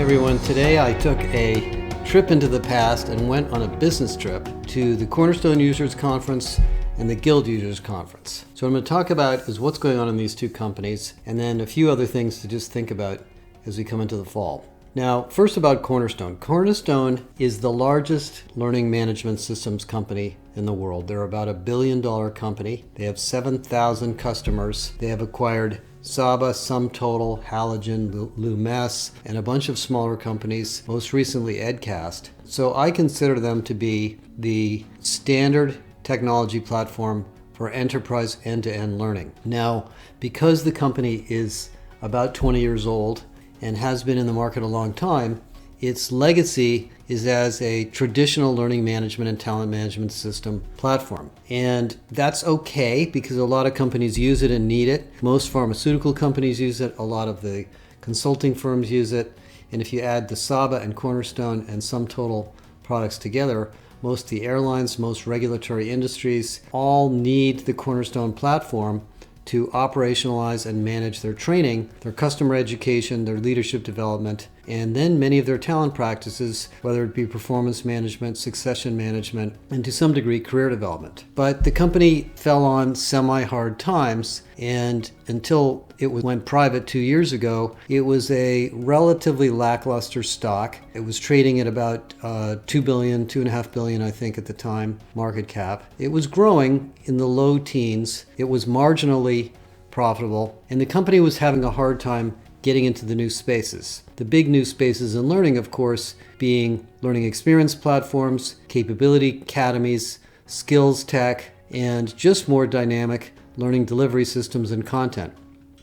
everyone. Today I took a trip into the past and went on a business trip to the Cornerstone Users Conference and the Guild Users Conference. So what I'm going to talk about is what's going on in these two companies and then a few other things to just think about as we come into the fall. Now, first about Cornerstone. Cornerstone is the largest learning management systems company in the world. They're about $1 billion company. They have 7,000 customers. They have acquired Saba, SumTotal, Halogen, Lumess, and a bunch of smaller companies, most recently Edcast. So I consider them to be the standard technology platform for enterprise end-to-end learning. Now, because the company is about 20 years old and has been in the market a long time, its legacy is as a traditional learning management and talent management system platform. And that's okay because a lot of companies use it and need it. Most pharmaceutical companies use it. A lot of the consulting firms use it. And if you add the Saba and Cornerstone and SumTotal products together, most of the airlines, most regulatory industries all need the Cornerstone platform to operationalize and manage their training, their customer education, their leadership development, and then many of their talent practices, whether it be performance management, succession management, and to some degree career development. But the company fell on semi-hard times, and until it went private 2 years ago, it was a relatively lackluster stock. It was trading at about $2 billion, $2.5 billion, I think at the time, market cap. It was growing in the low teens. It was marginally profitable, and the company was having a hard time getting into the new spaces. The big new spaces in learning, of course, being learning experience platforms, capability academies, SkillsTech, and just more dynamic learning delivery systems and content.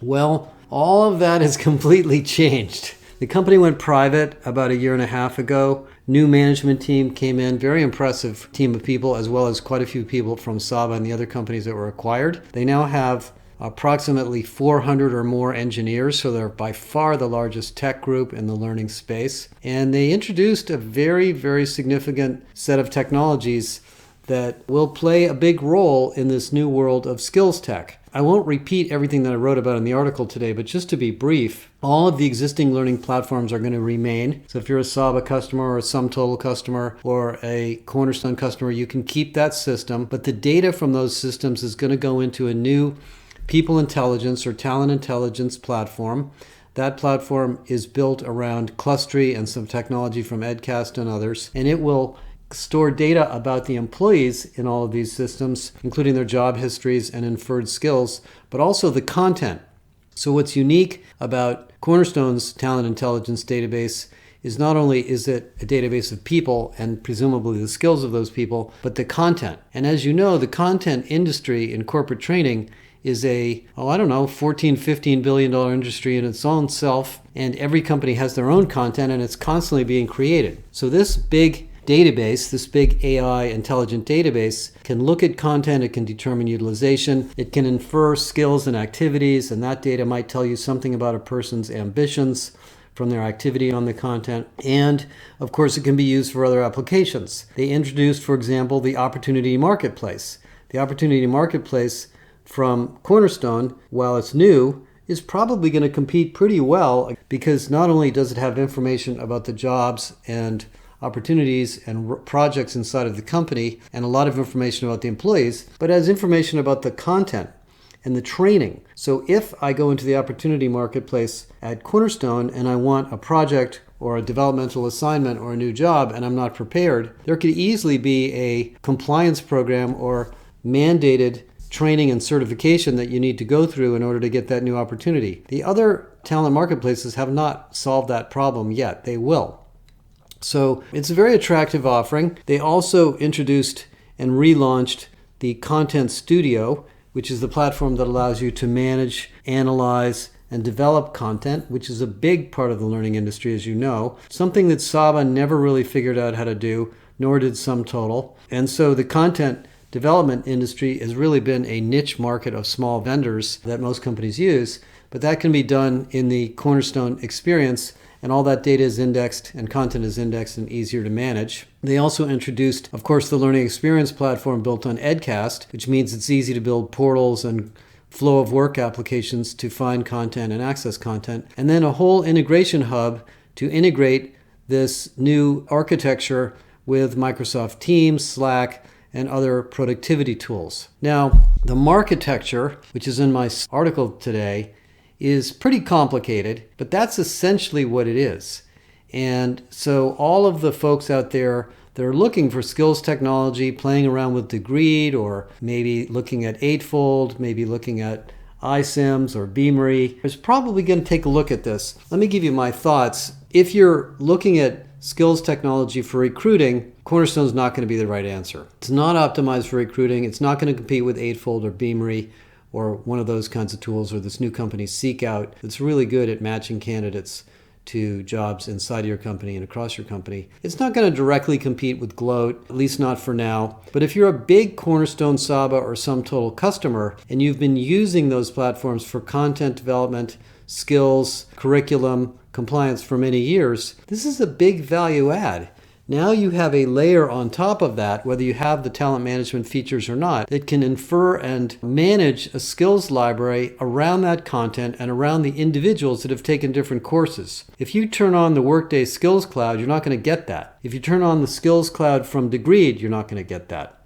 Well, all of that has completely changed. The company went private about 1.5 years ago. New management team came in, very impressive team of people, as well as quite a few people from Saba and the other companies that were acquired. They now have approximately 400 or more engineers, so they're by far the largest tech group in the learning space. And they introduced a very, very significant set of technologies that will play a big role in this new world of SkillsTech. I won't repeat everything that I wrote about in the article today, but just to be brief, all of the existing learning platforms are going to remain. So if you're a Saba customer or a SumTotal customer or a Cornerstone customer, you can keep that system, but the data from those systems is going to go into a new people intelligence or talent intelligence platform. That platform is built around Clustery and some technology from Edcast and others, and it will store data about the employees in all of these systems, including their job histories and inferred skills, but also the content. So what's unique about Cornerstone's talent intelligence database is not only is it a database of people and presumably the skills of those people, but the content. And as you know, the content industry in corporate training is a, $14-15 billion industry in its own self, and every company has their own content and it's constantly being created. So this big database, this big AI intelligent database, can look at content, it can determine utilization, it can infer skills and activities, and that data might tell you something about a person's ambitions from their activity on the content. And of course, it can be used for other applications. They introduced, for example, the Opportunity Marketplace. The Opportunity Marketplace from Cornerstone, while it's new, is probably going to compete pretty well because not only does it have information about the jobs and opportunities and projects inside of the company and a lot of information about the employees, but has information about the content and the training. So if I go into the Opportunity Marketplace at Cornerstone and I want a project or a developmental assignment or a new job and I'm not prepared, there could easily be a compliance program or mandated training and certification that you need to go through in order to get that new opportunity. The other talent marketplaces have not solved that problem yet. They will. So it's a very attractive offering. They also introduced and relaunched the Content Studio, which is the platform that allows you to manage, analyze, and develop content, which is a big part of the learning industry, as you know, something that Saba never really figured out how to do, nor did SumTotal. And so the content development industry has really been a niche market of small vendors that most companies use, but that can be done in the Cornerstone experience, and all that data is indexed and content is indexed and easier to manage. They also introduced, of course, the learning experience platform built on Edcast, which means it's easy to build portals and flow of work applications to find content and access content, and then a whole integration hub to integrate this new architecture with Microsoft Teams, Slack, and other productivity tools. Now, the marketecture, which is in my article today, is pretty complicated, but that's essentially what it is. And so all of the folks out there that are looking for skills technology, playing around with Degreed, or maybe looking at Eightfold, maybe looking at iSIMS or Beamery, is probably going to take a look at this. Let me give you my thoughts. If you're looking at skills technology for recruiting, Cornerstone is not going to be the right answer. It's not optimized for recruiting. It's not going to compete with Eightfold or Beamery or one of those kinds of tools, or this new company Seekout that's really good at matching candidates to jobs inside your company and across your company. It's not going to directly compete with Gloat, at least not for now. But if you're a big Cornerstone, Saba, or SumTotal customer, and you've been using those platforms for content development, skills, curriculum, compliance for many years, this is a big value add. Now you have a layer on top of that, whether you have the talent management features or not, that can infer and manage a skills library around that content and around the individuals that have taken different courses. If you turn on the Workday Skills Cloud, you're not going to get that. If you turn on the Skills Cloud from Degreed, you're not going to get that.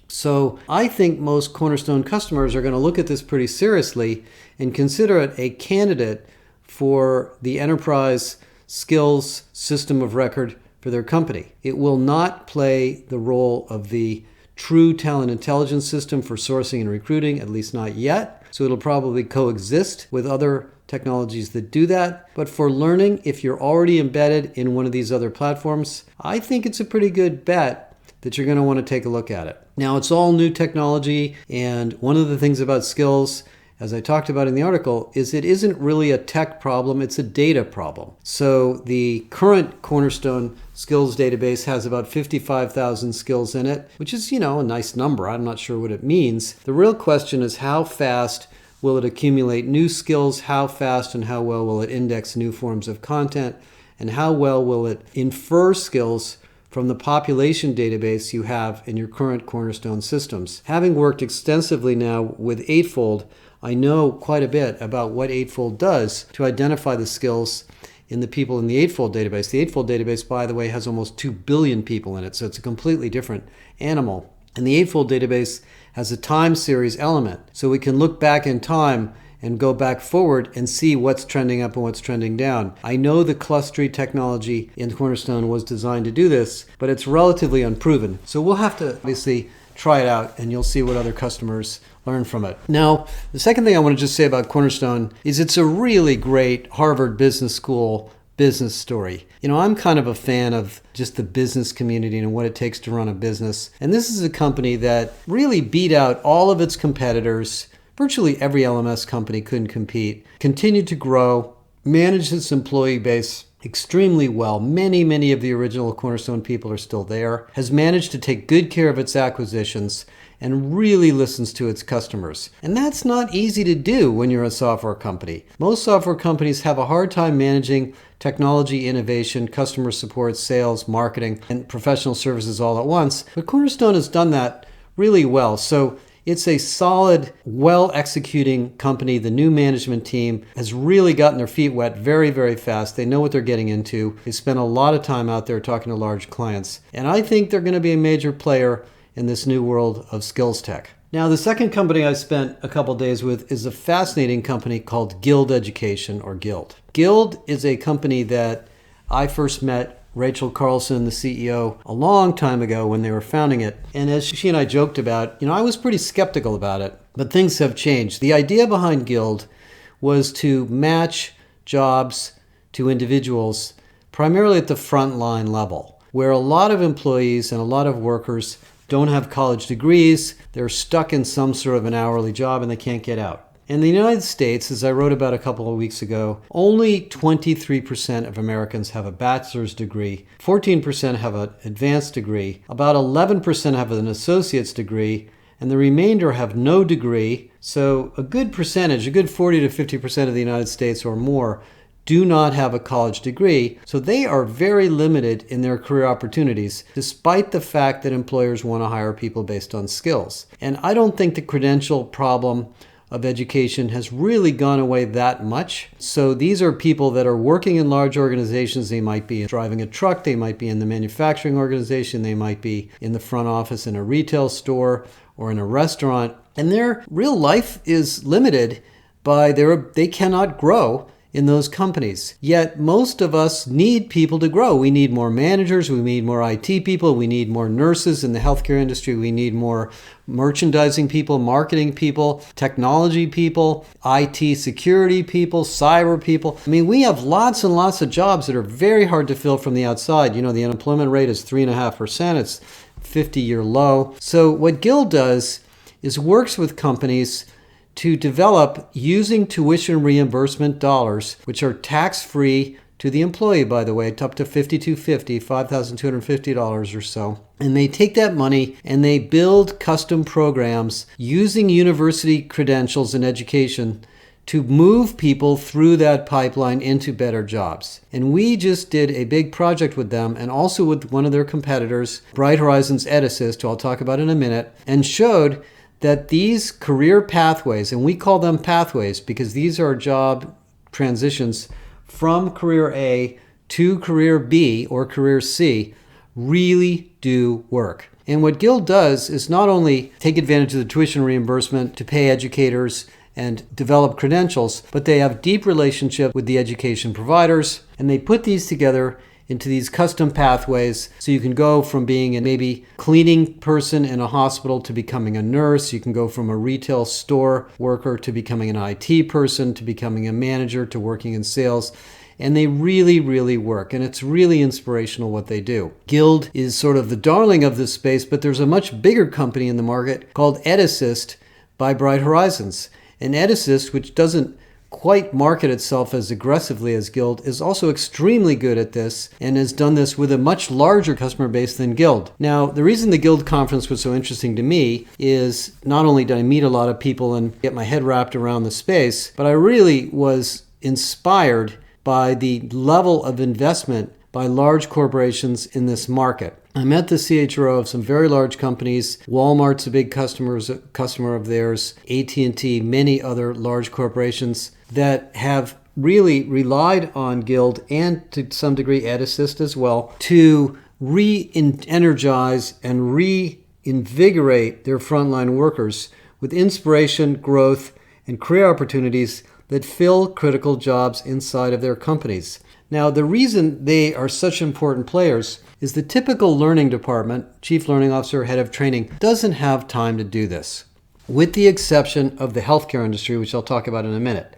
So I think most Cornerstone customers are going to look at this pretty seriously and consider it a candidate for the enterprise skills system of record for their company. It will not play the role of the true talent intelligence system for sourcing and recruiting, at least not yet. So it'll probably coexist with other technologies that do that. But for learning, if you're already embedded in one of these other platforms, I think it's a pretty good bet that you're going to want to take a look at it. Now, it's all new technology, and one of the things about skills, as I talked about in the article, is it isn't really a tech problem, it's a data problem. So the current Cornerstone skills database has about 55,000 skills in it, which is, a nice number. I'm not sure what it means. The real question is how fast will it accumulate new skills, how fast and how well will it index new forms of content, and how well will it infer skills from the population database you have in your current Cornerstone systems. Having worked extensively now with Eightfold, I know quite a bit about what Eightfold does to identify the skills in the people in the Eightfold database. The Eightfold database, by the way, has almost 2 billion people in it, so it's a completely different animal. And the Eightfold database has a time series element, so we can look back in time and go back forward and see what's trending up and what's trending down. I know the clustery technology in Cornerstone was designed to do this, but it's relatively unproven. So we'll have to obviously try it out, and you'll see what other customers learn from it. Now, the second thing I want to just say about Cornerstone is it's a really great Harvard Business School business story. I'm kind of a fan of just the business community and what it takes to run a business. And this is a company that really beat out all of its competitors. Virtually every LMS company couldn't compete, continued to grow, managed its employee base extremely well. Many of the original Cornerstone people are still there, has managed to take good care of its acquisitions, and really listens to its customers. And that's not easy to do when you're a software company. Most software companies have a hard time managing technology, innovation, customer support, sales, marketing, and professional services all at once. But Cornerstone has done that really well. So it's a solid, well-executing company. The new management team has really gotten their feet wet very fast. They know what they're getting into. They spend a lot of time out there talking to large clients. And I think they're going to be a major player in this new world of SkillsTech. Now, the second company I spent a couple days with is a fascinating company called Guild Education, or Guild. Guild is a company that I first met Rachel Carlson, the CEO, a long time ago when they were founding it. And as she and I joked about, I was pretty skeptical about it, but things have changed. The idea behind Guild was to match jobs to individuals primarily at the frontline level, where a lot of employees and a lot of workers don't have college degrees, they're stuck in some sort of an hourly job and they can't get out. In the United States, as I wrote about a couple of weeks ago, only 23% of Americans have a bachelor's degree, 14% have an advanced degree, about 11% have an associate's degree, and the remainder have no degree. So a good percentage, a good 40 to 50% of the United States or more, do not have a college degree, so they are very limited in their career opportunities, despite the fact that employers want to hire people based on skills. And I don't think the credential problem of education has really gone away that much. So these are people that are working in large organizations. They might be driving a truck, they might be in the manufacturing organization, they might be in the front office in a retail store or in a restaurant. And their real life is limited by they cannot grow in those companies. Yet most of us need people to grow. We need more managers, we need more IT people, we need more nurses in the healthcare industry, we need more merchandising people, marketing people, technology people, IT security people, cyber people. I mean, we have lots and lots of jobs that are very hard to fill from the outside. You know, the unemployment rate is 3.5%. It's 50-year low. So what Guild does is works with companies to develop using tuition reimbursement dollars, which are tax-free to the employee, by the way, up to $5,250 or so. And they take that money and they build custom programs using university credentials and education to move people through that pipeline into better jobs. And we just did a big project with them and also with one of their competitors, Bright Horizons EdAssist, who I'll talk about in a minute, and showed that these career pathways, and we call them pathways because these are job transitions from career A to career B or career C, really do work. And what Guild does is not only take advantage of the tuition reimbursement to pay educators and develop credentials, but they have deep relationship with the education providers, and they put these together into these custom pathways. So you can go from being a maybe cleaning person in a hospital to becoming a nurse. You can go from a retail store worker to becoming an IT person, to becoming a manager, to working in sales. And they really, really work. And it's really inspirational what they do. Guild is sort of the darling of this space, but there's a much bigger company in the market called EdAssist by Bright Horizons. And EdAssist, which doesn't quite market itself as aggressively as Guild, is also extremely good at this and has done this with a much larger customer base than Guild. Now, the reason the Guild conference was so interesting to me is not only did I meet a lot of people and get my head wrapped around the space, but I really was inspired by the level of investment by large corporations in this market. I met the CHRO of some very large companies. Walmart's a big customer of theirs, AT&T, many other large corporations that have really relied on Guild and to some degree EdAssist as well to re-energize and reinvigorate their frontline workers with inspiration, growth, and career opportunities that fill critical jobs inside of their companies. Now, the reason they are such important players is the typical learning department, chief learning officer, head of training, doesn't have time to do this, with the exception of the healthcare industry, which I'll talk about in a minute.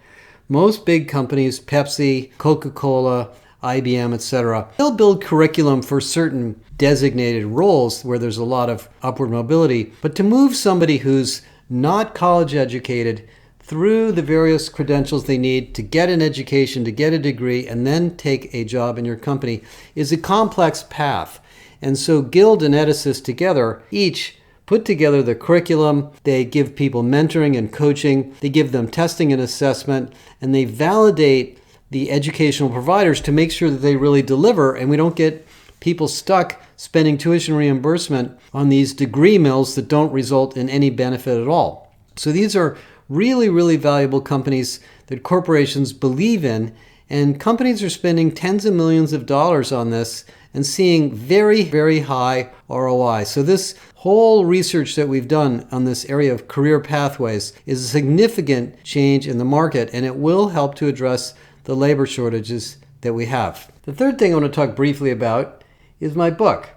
Most big companies, Pepsi, Coca-Cola, IBM, etc., they'll build curriculum for certain designated roles where there's a lot of upward mobility, but to move somebody who's not college educated through the various credentials they need to get an education, to get a degree, and then take a job in your company is a complex path. And so Guild and EdAssist together each put together the curriculum, they give people mentoring and coaching, they give them testing and assessment, and they validate the educational providers to make sure that they really deliver and we don't get people stuck spending tuition reimbursement on these degree mills that don't result in any benefit at all. So these are really, really valuable companies that corporations believe in, and companies are spending tens of millions of dollars on this and seeing very, very high ROI. So this whole research that we've done on this area of career pathways is a significant change in the market, and it will help to address the labor shortages that we have. The third thing I want to talk briefly about is my book.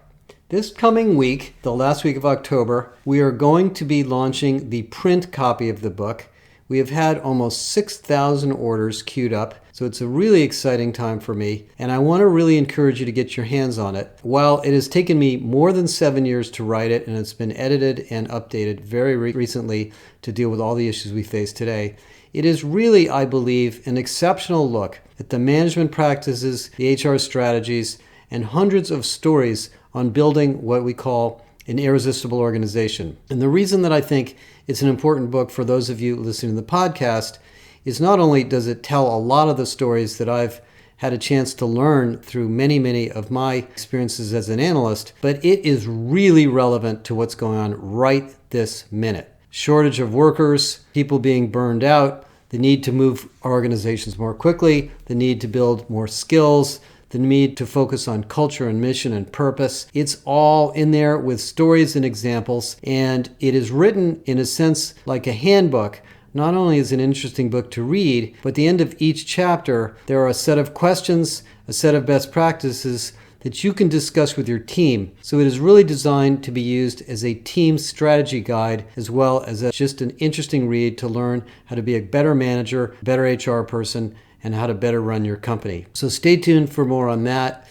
This coming week, the last week of October, we are going to be launching the print copy of the book. We have had almost 6,000 orders queued up, so it's a really exciting time for me, and I want to really encourage you to get your hands on it. While it has taken me more than 7 years to write it, and it's been edited and updated very recently to deal with all the issues we face today, it is really, I believe, an exceptional look at the management practices, the HR strategies, and hundreds of stories on building what we call an irresistible organization. And the reason that I think it's an important book for those of you listening to the podcast is not only does it tell a lot of the stories that I've had a chance to learn through many, many of my experiences as an analyst, but it is really relevant to what's going on right this minute. shortage of workers, people being burned out, the need to move our organizations more quickly, the need to build more skills, the need to focus on culture and mission and purpose. It's all in there with stories and examples, and it is written in a sense like a handbook. Not only is it an interesting book to read, but at the end of each chapter, there are a set of questions, a set of best practices that you can discuss with your team. So it is really designed to be used as a team strategy guide, as well as just an interesting read to learn how to be a better manager, better HR person, and how to better run your company. So stay tuned for more on that.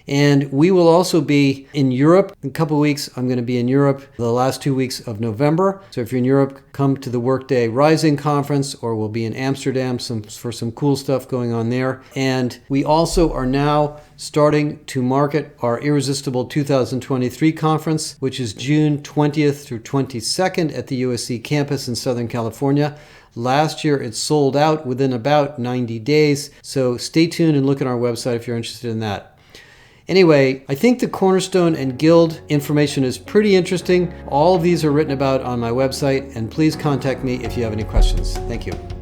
And we will also be in Europe in a couple of weeks. I'm going to be in Europe the last 2 weeks of November. So if you're in Europe, come to the Workday Rising Conference, or we'll be in Amsterdam for some cool stuff going on there. And we also are now starting to market our Irresistible 2023 conference, which is June 20th through 22nd at the USC campus in Southern California. Last year, it sold out within about 90 days. So stay tuned and look at our website if you're interested in that. Anyway, I think the Cornerstone and Guild information is pretty interesting. All of these are written about on my website, and please contact me if you have any questions. Thank you.